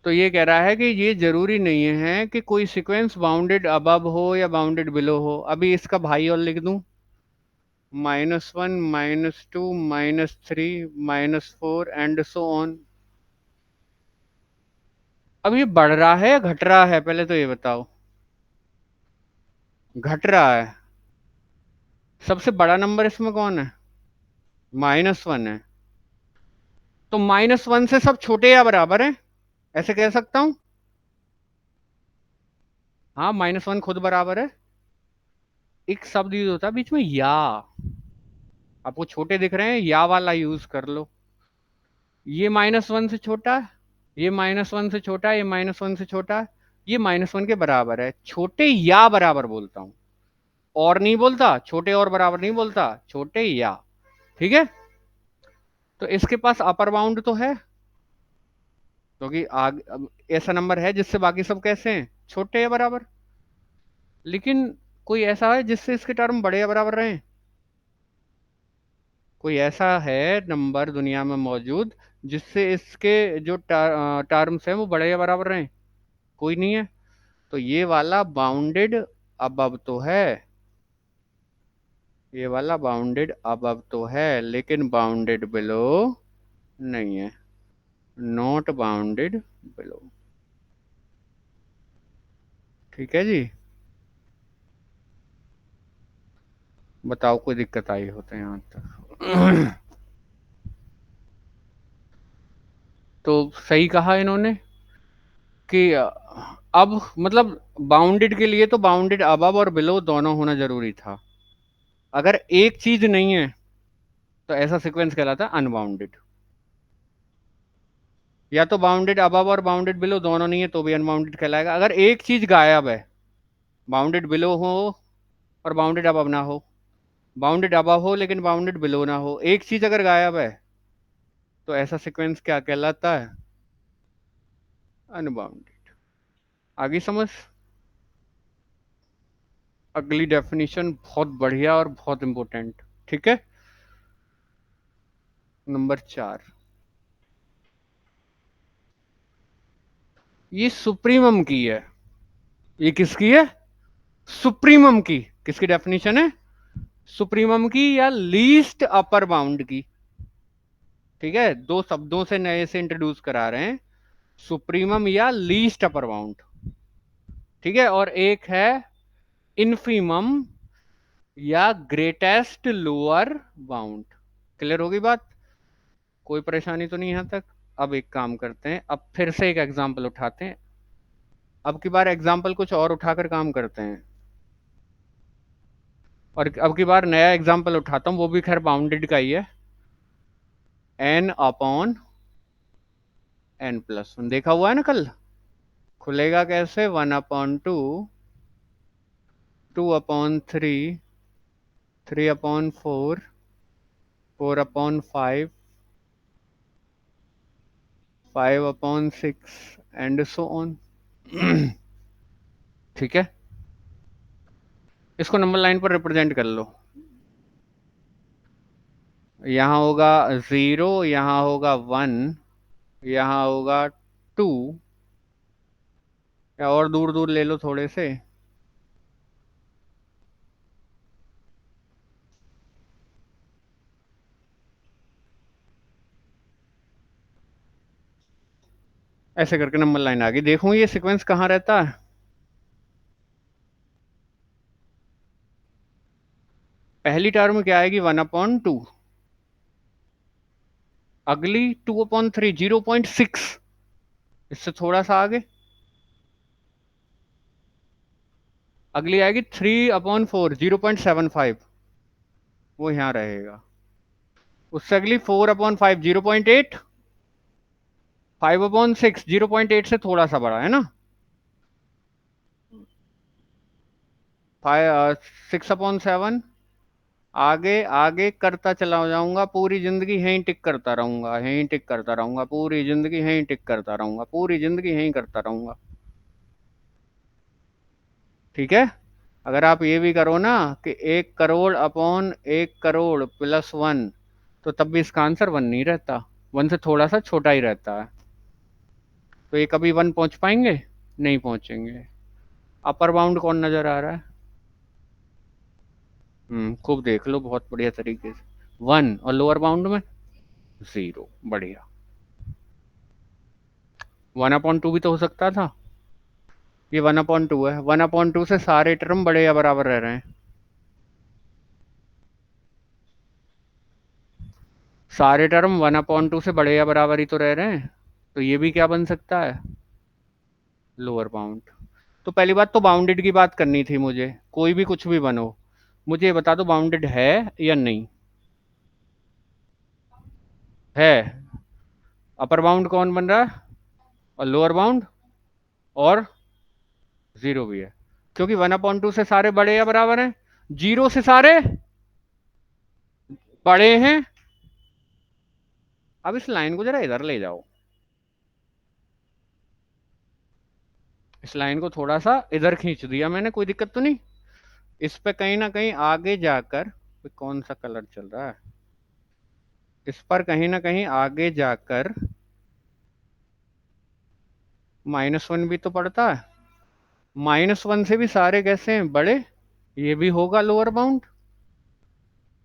तो ये कह रहा है कि ये जरूरी नहीं है कि कोई सीक्वेंस बाउंडेड अबव हो या बाउंडेड बिलो हो। अभी इसका भाई और लिख दूं, -1 -2 -3 -4 एंड सो ऑन। अब ये बढ़ रहा है या घट रहा है, पहले तो ये बताओ। घट रहा है। सबसे बड़ा नंबर इसमें कौन है? -1 है। तो -1 से सब छोटे या बराबर है, ऐसे कह सकता हूं। हाँ, -1 खुद बराबर है। एक शब्द यूज होता है बीच में, या। आपको छोटे दिख रहे हैं, या वाला यूज कर लो। ये -1 से छोटा है, ये -1 से छोटा है, ये -1 से छोटा है, ये -1 के बराबर है। छोटे या बराबर बोलता हूं, और नहीं बोलता। छोटे और बराबर नहीं बोलता, छोटे या। ठीक है। तो इसके पास अपर बाउंड तो है, क्योंकि आग अब ऐसा नंबर है जिससे बाकी सब कैसे हैं, छोटे या बराबर। लेकिन कोई ऐसा है जिससे इसके टर्म बड़े या बराबर रहे? कोई ऐसा है नंबर दुनिया में मौजूद जिससे इसके जो टर्म्स हैं वो बड़े या बराबर रहे? कोई नहीं है। तो ये वाला बाउंडेड अबव तो है, ये वाला बाउंडेड अबव तो है, लेकिन बाउंडेड बिलो नहीं है। Not bounded below. ठीक है जी। बताओ, कोई दिक्कत आई हो तो यहाँ तक? तो सही कहा इन्होंने कि अब मतलब बाउंडेड के लिए तो बाउंडेड अबव और बिलो दोनों होना जरूरी था। अगर एक चीज नहीं है तो ऐसा सीक्वेंस कहलाता है अनबाउंडेड। या तो बाउंडेड अबव और बाउंडेड बिलो दोनों नहीं है तो भी अनबाउंडेड कहलाएगा। अगर एक चीज गायब है, बाउंडेड बिलो हो और बाउंडेड अबव ना हो, बाउंडेड अबव हो लेकिन बाउंडेड बिलो ना हो, एक चीज अगर गायब है, तो ऐसा सीक्वेंस क्या कहलाता है? अनबाउंडेड। आगे समझ। अगली डेफिनेशन बहुत बढ़िया और बहुत इंपॉर्टेंट। ठीक है, नंबर 4। ये सुप्रीमम की है। ये किसकी है? सुप्रीमम की। किसकी डेफिनेशन है? सुप्रीमम की या लीस्ट अपर बाउंड की। ठीक है, दो शब्दों से नए से इंट्रोड्यूस करा रहे हैं, सुप्रीमम या लीस्ट अपर बाउंड। ठीक है, और एक है इन्फीमम या ग्रेटेस्ट लोअर बाउंड। क्लियर होगी बात? कोई परेशानी तो नहीं यहां तक? अब एक काम करते हैं, अब फिर से एक एग्जांपल उठाते हैं। अब की बार एग्जांपल कुछ और उठाकर काम करते हैं, और अब की बार नया एग्जांपल उठाता हूं, वो भी खैर बाउंडेड का ही है। एन अपॉन n+1 देखा हुआ है ना कल। खुलेगा कैसे? 1/2, 2/3, 3/4, 4/5, 5/6 एंड सो ऑन। ठीक है, इसको नंबर लाइन पर रिप्रेजेंट कर लो। यहाँ होगा 0, यहाँ होगा 1, यहाँ होगा 2, या और दूर दूर ले लो थोड़े से। ऐसे करके नंबर लाइन आ गई। देखो ये सीक्वेंस कहाँ रहता है। पहली टर्म क्या आएगी? 1/2। अगली 2/3, 0.6। इससे थोड़ा सा आगे अगली आएगी 3/4, 0.75। वो यहाँ रहेगा। उससे अगली 4/5, 0.8। 5/6, 0.8 से थोड़ा सा बड़ा है ना। 6/7। आगे आगे करता चला जाऊंगा, पूरी जिंदगी यहीं टिक करता रहूंगा, यहीं टिक करता रहूंगा, पूरी जिंदगी यहीं टिक करता रहूंगा, पूरी जिंदगी यहीं करता रहूंगा। ठीक है, अगर आप ये भी करो ना कि 1 करोड़ अपॉन 1 करोड़ +1, तो तब भी इसका आंसर 1 नहीं रहता, 1 से थोड़ा सा छोटा ही रहता है। तो ये कभी 1 पहुंच पाएंगे? नहीं पहुंचेंगे। अपर बाउंड कौन नजर आ रहा है? खूब देख लो बहुत बढ़िया तरीके से। 1, और लोअर बाउंड में 0। बढ़िया। 1/2 भी तो हो सकता था। ये 1/2 है, 1/2 से सारे टर्म बड़े या बराबर रह रहे हैं। सारे टर्म 1/2 से बड़े या बराबर ही तो रह रहे हैं। तो ये भी क्या बन सकता है? Lower bound. तो पहली बात तो बाउंडेड की बात करनी थी मुझे, कोई भी कुछ भी बनो, मुझे ये बता दो बाउंडेड है या नहीं है। अपर बाउंड कौन बन रहा है? और लोअर बाउंड? और 0 भी है, क्योंकि 1/2 से सारे बड़े या बराबर हैं, 0 से सारे बड़े हैं। अब इस लाइन को जरा इधर ले जाओ, इस लाइन को थोड़ा सा इधर खींच दिया मैंने, कोई दिक्कत तो नहीं। इस पे कहीं ना कहीं आगे जाकर, कौन सा कलर चल रहा है, इस पर कहीं ना कहीं आगे जाकर -1 भी तो पड़ता है। -1 से भी सारे कैसे हैं? बड़े। ये भी होगा लोअर बाउंड।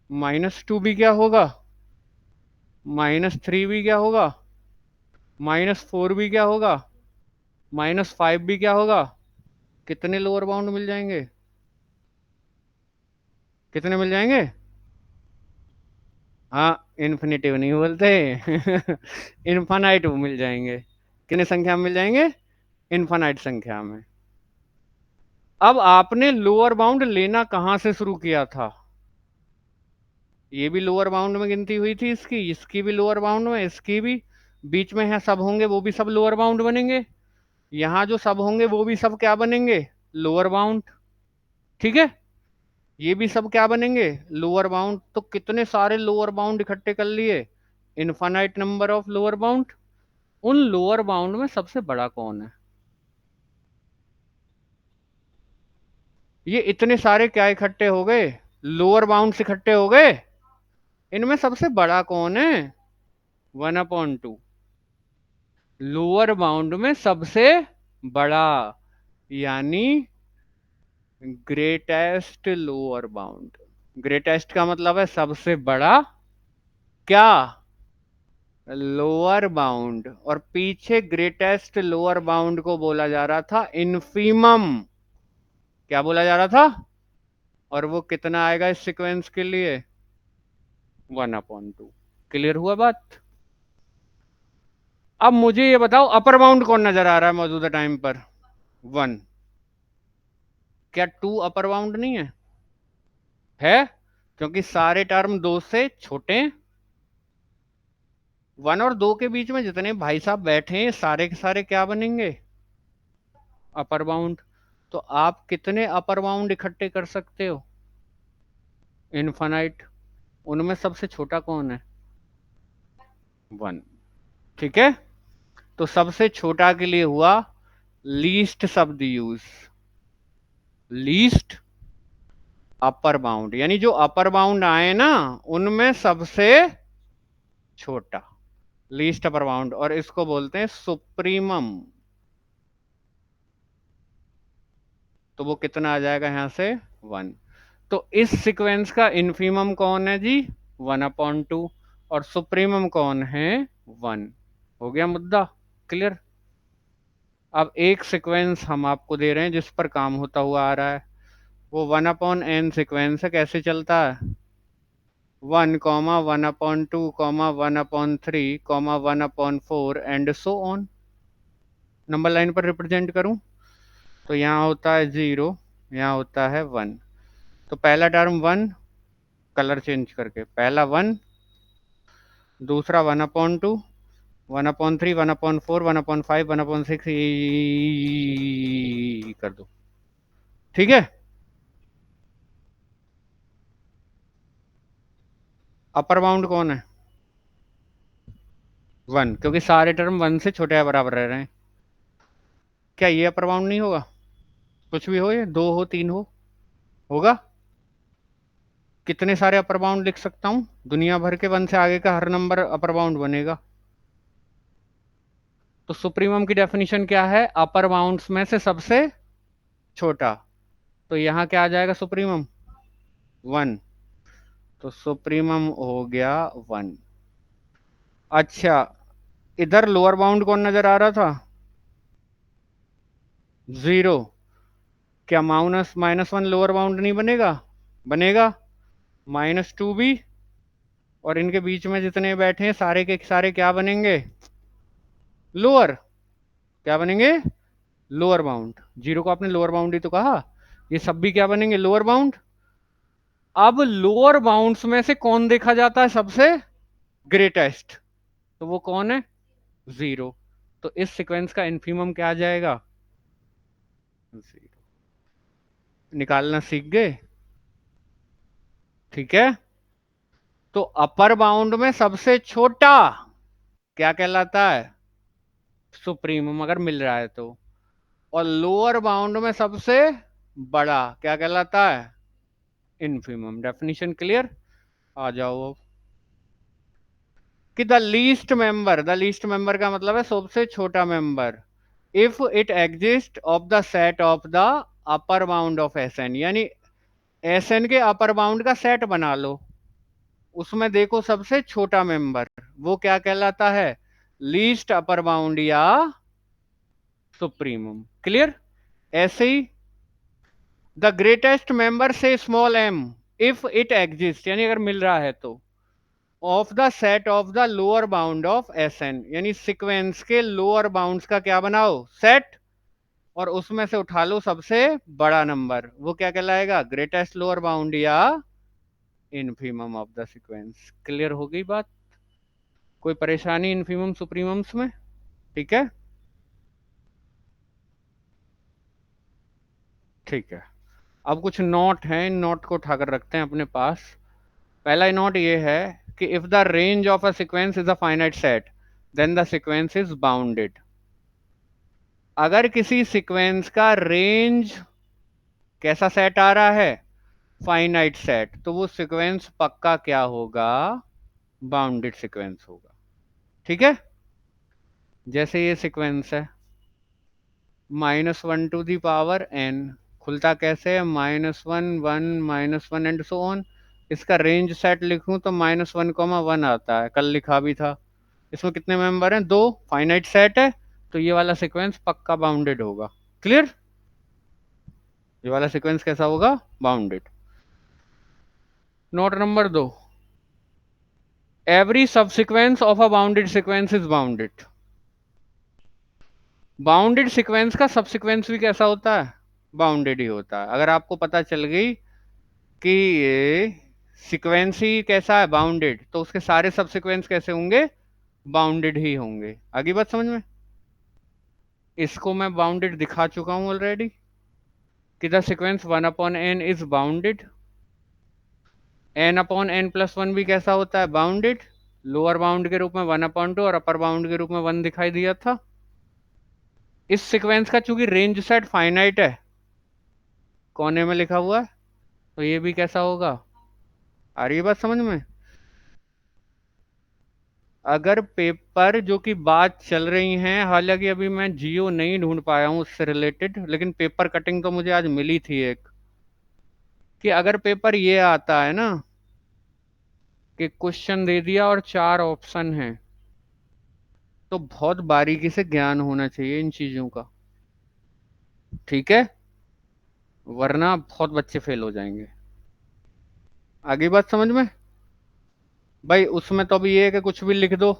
-2 भी क्या होगा? -3 भी क्या होगा? -4 भी क्या होगा? -5 भी क्या होगा? कितने लोअर बाउंड मिल जाएंगे? कितने मिल जाएंगे? हाँ, इन्फिनिटिव नहीं बोलते। इन्फानाइट मिल जाएंगे। कितने संख्या में मिल जाएंगे? इन्फानाइट संख्या में। अब आपने लोअर बाउंड लेना कहां से शुरू किया था? ये भी लोअर बाउंड में गिनती हुई थी, इसकी इसकी भी लोअर बाउंड में, इसकी भी। बीच में यहाँ सब होंगे वो भी सब लोअर बाउंड बनेंगे। यहाँ जो सब होंगे वो भी सब क्या बनेंगे? Lower bound. ठीक है, ये भी सब क्या बनेंगे? Lower bound. तो कितने सारे लोअर बाउंड इकट्ठे कर लिए? Infinite number of lower bound. उन लोअर बाउंड में सबसे बड़ा कौन है? ये इतने सारे क्या इकट्ठे हो गए? लोअर बाउंड इकट्ठे हो गए। इनमें सबसे बड़ा कौन है? 1/2। लोअर बाउंड में सबसे बड़ा, यानी ग्रेटेस्ट लोअर बाउंड। ग्रेटेस्ट का मतलब है सबसे बड़ा क्या? Lower bound. और पीछे ग्रेटेस्ट लोअर बाउंड को बोला जा रहा था इन्फीमम। क्या बोला जा रहा था? और वो कितना आएगा इस सीक्वेंस के लिए? 1/2। क्लियर हुआ बात? अब मुझे ये बताओ, अपर बाउंड कौन नजर आ रहा है मौजूदा टाइम पर? 1। क्या 2 अपर बाउंड नहीं है? है, क्योंकि सारे टर्म 2 से छोटे हैं। 1 और 2 के बीच में जितने भाई साहब बैठे हैं सारे के सारे क्या बनेंगे? Upper bound. तो आप कितने अपर बाउंड इकट्ठे कर सकते हो? इनफाइनाइट। उनमें सबसे छोटा कौन है? 1। ठीक है। तो सबसे छोटा के लिए हुआ लीस्ट शब्द यूज। लीस्ट अपर बाउंड, यानी जो अपर बाउंड आए ना उनमें सबसे छोटा, लीस्ट अपर बाउंड, और इसको बोलते हैं सुप्रीमम। तो वो कितना आ जाएगा यहां से? 1। तो इस सीक्वेंस का इन्फीमम कौन है जी? 1/2। और सुप्रीमम कौन है? 1। हो गया मुद्दा क्लियर। अब एक सीक्वेंस हम आपको दे रहे हैं जिस पर काम होता हुआ आ रहा है, वो 1/n सीक्वेंस है। कैसे चलता है? 1, 1/2, 1/3, 1/4 and so on. Number line पर रिप्रेजेंट करूं तो यहाँ होता है 0, यहाँ होता है 1। तो पहला टर्म 1, कलर चेंज करके पहला 1, दूसरा 1/2, 1/3, 1/4, 1/5, 1/6 कर दो। ठीक है। अपर बाउंड कौन है? 1, क्योंकि सारे टर्म 1 से छोटे या बराबर रह रहे हैं। क्या ये अपर बाउंड नहीं होगा? कुछ भी हो, ये 2 हो 3 हो, होगा। कितने सारे अपर बाउंड लिख सकता हूं? दुनिया भर के 1 से आगे का हर नंबर अपर बाउंड बनेगा। तो सुप्रीमम की डेफिनेशन क्या है? अपर बाउंड्स में से सबसे छोटा। तो यहां क्या आ जाएगा सुप्रीमम? 1। तो सुप्रीमम हो गया 1। अच्छा, इधर लोअर बाउंड कौन नजर आ रहा था? 0। क्या -1 लोअर बाउंड नहीं बनेगा? बनेगा। -2 भी। और इनके बीच में जितने बैठे हैं सारे के सारे क्या बनेंगे? लोअर। क्या बनेंगे? Lower bound. 0 को आपने लोअर बाउंड ही तो कहा। ये सब भी क्या बनेंगे? Lower bound. अब लोअर बाउंड्स में से कौन देखा जाता है सबसे ग्रेटेस्ट? तो वो कौन है? 0। तो इस सीक्वेंस का इन्फीमम क्या आ जाएगा? 0। निकालना सीख गए? ठीक है। तो अपर बाउंड में सबसे छोटा क्या कहलाता है? सुप्रीमम, अगर मिल रहा है तो। और लोअर बाउंड में सबसे बड़ा क्या कहलाता है? इन्फीमम। Definition clear. आ जाओ अब कि द लीस्ट मेंबर का मतलब है सबसे छोटा member. If it exist of the set of the upper bound of S N, यानी एस एन के अपर बाउंड का सेट बना लो, उसमें देखो सबसे छोटा मेंबर वो क्या कहलाता है? लीस्ट अपर बाउंड या सुप्रीमम। क्लियर। ऐसे ही द ग्रेटेस्ट मेंबर से small M, if it exist, यानी अगर मिल रहा है तो, of the set of the lower bound of S N, यानी सीक्वेंस के लोअर बाउंड्स का क्या बनाओ? सेट। और उसमें से उठा लो सबसे बड़ा नंबर, वो क्या कहलाएगा? ग्रेटेस्ट लोअर बाउंड या infimum of the sequence. Clear हो गई बात? कोई परेशानी इनफीमम सुप्रीमम्स में? ठीक है। ठीक है। अब कुछ नोट हैं, इन नोट को उठाकर रखते हैं अपने पास। पहला नोट ये है कि if the range of a sequence is a finite set, then the sequence is bounded. अगर किसी सीक्वेंस का रेंज कैसा सेट आ रहा है, फाइनाइट सेट, तो वो सीक्वेंस पक्का क्या होगा, बाउंडेड सीक्वेंस होगा। ठीक है, जैसे ये सीक्वेंस है -1 to the power n, खुलता कैसे है, -1 1 -1 एंड सो ऑन। इसका रेंज सेट लिखूं तो -1, 1 आता है, कल लिखा भी था। इसमें कितने मेंबर हैं, दो, फाइनाइट सेट है, तो ये वाला सीक्वेंस पक्का बाउंडेड होगा। क्लियर, ये वाला सीक्वेंस कैसा होगा, bounded. Note number 2, every subsequence of a bounded sequence is bounded. Bounded sequence का सबसीक्वेंस भी कैसा होता है, बाउंडेड ही होता है। अगर आपको पता चल गई कि ये सीक्वेंस ही कैसा है, बाउंडेड, तो उसके सारे सबसीक्वेंस कैसे होंगे, बाउंडेड ही होंगे। आगे बात समझ में। इसको मैं बाउंडेड दिखा चुका हूं ऑलरेडी, कि the sequence 1/n is bounded. n/n+1 भी कैसा होता है, बाउंडेड। लोअर बाउंड के रूप में 1/2 और अपर बाउंड के रूप में 1 दिखाई दिया था। इस सीक्वेंस का चूंकि रेंज सेट फाइनाइट है, कोने में लिखा हुआ है, तो ये भी कैसा होगा, आ रही है बात समझ में। अगर पेपर जो कि बात चल रही है, हालांकि अभी मैं जियो नहीं ढूंढ पाया हूँ उससे रिलेटेड, लेकिन पेपर कटिंग तो मुझे आज मिली थी एक, कि अगर पेपर ये आता है ना कि क्वेश्चन दे दिया और 4 ऑप्शन हैं, तो बहुत बारीकी से ज्ञान होना चाहिए इन चीजों का, ठीक है, वरना बहुत बच्चे फेल हो जाएंगे। आगे बात समझ में। भाई उसमें तो अभी ये है कि कुछ भी लिख दो,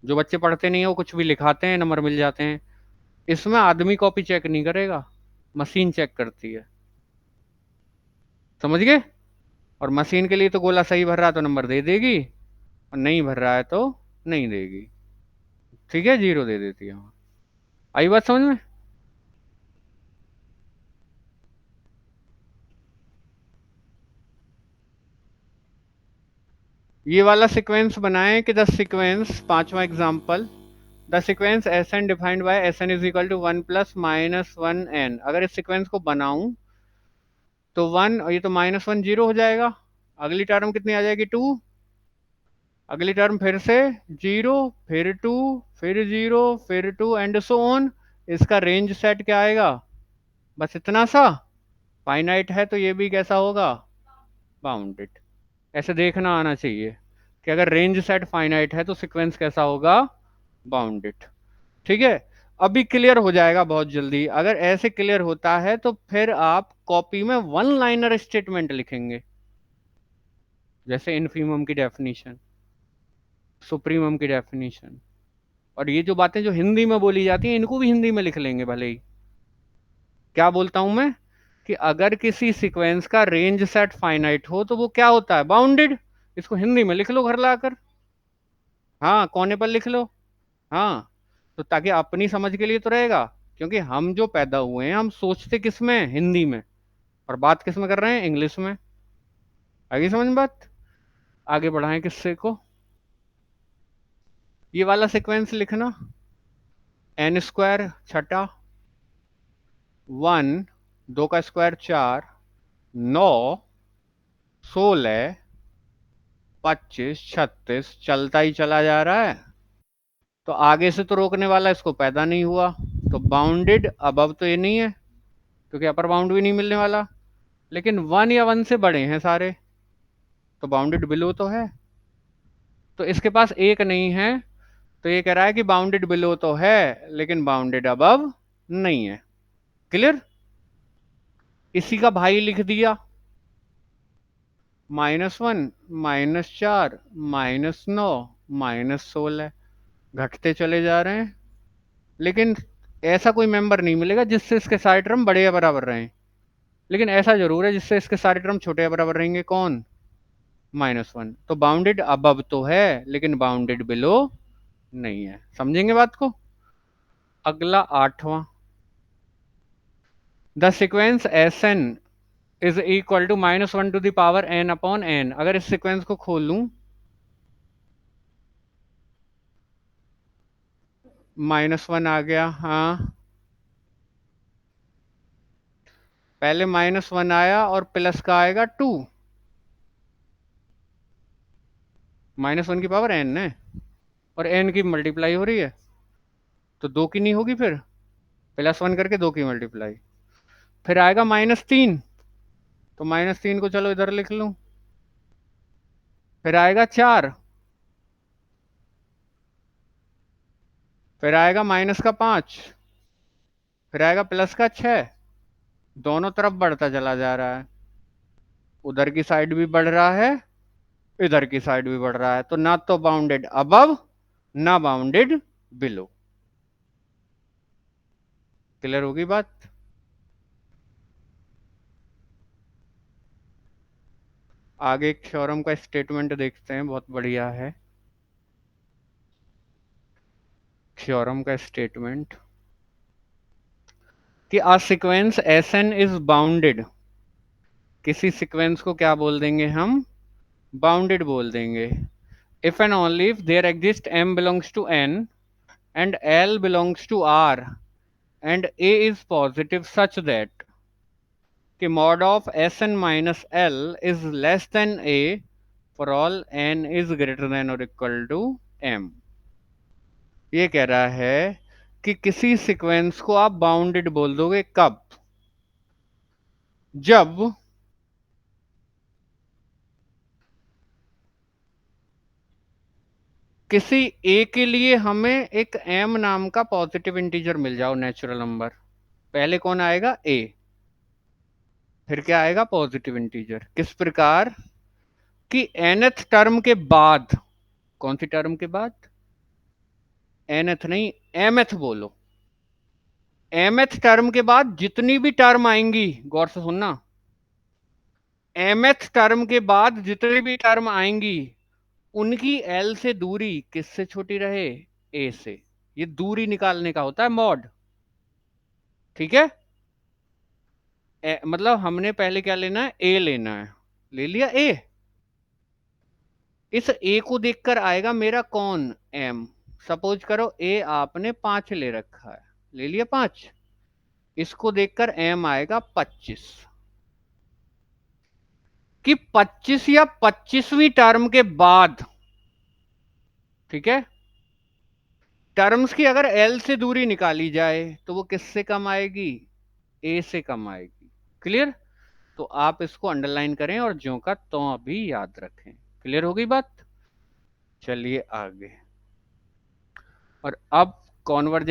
जो बच्चे पढ़ते नहीं है वो कुछ भी लिखाते हैं, नंबर मिल जाते हैं। इसमें आदमी कॉपी चेक नहीं करेगा, मशीन चेक करती है, समझ गए। और मशीन के लिए तो गोला सही भर रहा है तो नंबर दे देगी, और नहीं भर रहा है तो नहीं देगी, ठीक है, 0 दे देती है वहाँ। आई बात समझ में। ये वाला सीक्वेंस बनाएं कि द सीक्वेंस, पांचवा example, the sequence S N defined by S N is equal to 1 + -1 n। अगर इस सीक्वेंस को बनाऊं तो 1, और ये तो -1 0 हो जाएगा, अगली टर्म कितनी आ जाएगी, 2, अगली टर्म फिर से 0, फिर 2, फिर 0, फिर 2 एंड सो ऑन। इसका रेंज सेट क्या आएगा, बस इतना सा, फाइनाइट है तो ये भी कैसा होगा, बाउंडेड। ऐसे देखना आना चाहिए कि अगर रेंज सेट फाइनाइट है तो सीक्वेंस कैसा होगा, बाउंडेड। ठीक है, अभी क्लियर हो जाएगा बहुत जल्दी। अगर ऐसे क्लियर होता है तो फिर आप कॉपी में वन लाइनर स्टेटमेंट लिखेंगे, जैसे इन्फीमम की डेफिनेशन, सुप्रीमम की डेफिनेशन, और ये जो बातें जो हिंदी में बोली जाती हैं इनको भी हिंदी में लिख लेंगे भले ही। क्या बोलता हूं मैं, कि अगर किसी सीक्वेंस का रेंज सेट फाइनाइट हो तो वो क्या होता है, बाउंडेड। इसको हिंदी में लिख लो घर लाकर, हाँ, कोने पर लिख लो, हाँ, तो ताकि अपनी समझ के लिए तो रहेगा। क्योंकि हम जो पैदा हुए हैं हम सोचते किस में, हिंदी में, और बात किस में कर रहे हैं, इंग्लिश में। आगे समझ में बात। आगे बढ़ाएं किस्से को, ये वाला सीक्वेंस लिखना, n² छठा, 1, 2 का स्क्वायर 4, 9, 16, 25, 36, चलता ही चला जा रहा है। तो आगे से तो रोकने वाला इसको पैदा नहीं हुआ, तो बाउंडेड अबव तो ये नहीं है, क्योंकि अपर बाउंड भी नहीं मिलने वाला। लेकिन 1 या 1 से बड़े हैं सारे, तो बाउंडेड बिलो तो है। तो इसके पास एक नहीं है, तो ये कह रहा है कि बाउंडेड बिलो तो है लेकिन बाउंडेड अबव नहीं है। क्लियर। इसी का भाई लिख दिया, -1, -4, -9, -16, घटते चले जा रहे हैं। लेकिन ऐसा कोई मेंबर नहीं मिलेगा जिससे इसके सारे टर्म बड़े या बराबर रहें। लेकिन ऐसा जरूर है जिससे इसके सारे टर्म छोटे या बराबर रहेंगे, कौन, -1। तो बाउंडेड अबव तो है लेकिन बाउंडेड बिलो नहीं है, समझेंगे बात को। अगला 8वां, the sequence S N is equal to -1 to the power n/n। अगर इस सीक्वेंस को खोल लूं -1 आ गया, हाँ। पहले -1 आया और प्लस का आएगा 2। -1 की पावर n है, और n की मल्टीप्लाई हो रही है, तो 2 की नहीं होगी फिर, +1 करके 2 की मल्टीप्लाई। फिर आएगा -3, तो -3 को चलो इधर लिख लूं। फिर आएगा 4, फिर आएगा -5, फिर आएगा +6। दोनों तरफ बढ़ता चला जा रहा है, उधर की साइड भी बढ़ रहा है, इधर की साइड भी बढ़ रहा है, तो ना तो बाउंडेड अबव ना बाउंडेड बिलो। क्लियर होगी बात? आगे एक थ्योरम का स्टेटमेंट देखते हैं, बहुत बढ़िया है थ्योरम का स्टेटमेंट, कि a sequence S N is bounded. किसी सीक्वेंस को क्या बोल देंगे हम? बाउंडेड बोल देंगे। If and only if there exist m belongs to n and l belongs to r and a is positive such that कि mod of Sn minus L is less than A for all n is greater than or equal to m। ये कह रहा है कि किसी sequence को आप bounded बोल दोगे कब? जब किसी a के लिए हमें एक m नाम का पॉजिटिव इंटीजर मिल जाओ, नेचुरल नंबर। पहले कौन आएगा? a, फिर क्या आएगा? Positive integer. किस प्रकार कि nth टर्म के बाद, कौन सी टर्म के बाद? nth नहीं, mth बोलो। mth टर्म के बाद जितनी भी टर्म आएंगी, गौर से सुनना, mth टर्म के बाद जितनी भी टर्म आएंगी उनकी l से दूरी किससे छोटी रहे? a से। ये दूरी निकालने का होता है मॉड। ठीक है? मतलब हमने पहले क्या लेना है? a लेना है। ले लिया a। इस a को देखकर आएगा मेरा कौन? m। सपोज करो a आपने 5 ले रखा है, ले लिया 5। इसको देखकर m आएगा 25। कि 25 या 25वीं टर्म के बाद, ठीक है, टर्म्स की अगर एल से दूरी निकाली जाए तो वो किससे कम आएगी? ए से कम आएगी। क्लियर? तो आप इसको अंडरलाइन करें और ज्यों का त्यों अभी याद रखें। क्लियर हो गई बात? चलिए आगे। और अब कॉन्वर्जेंस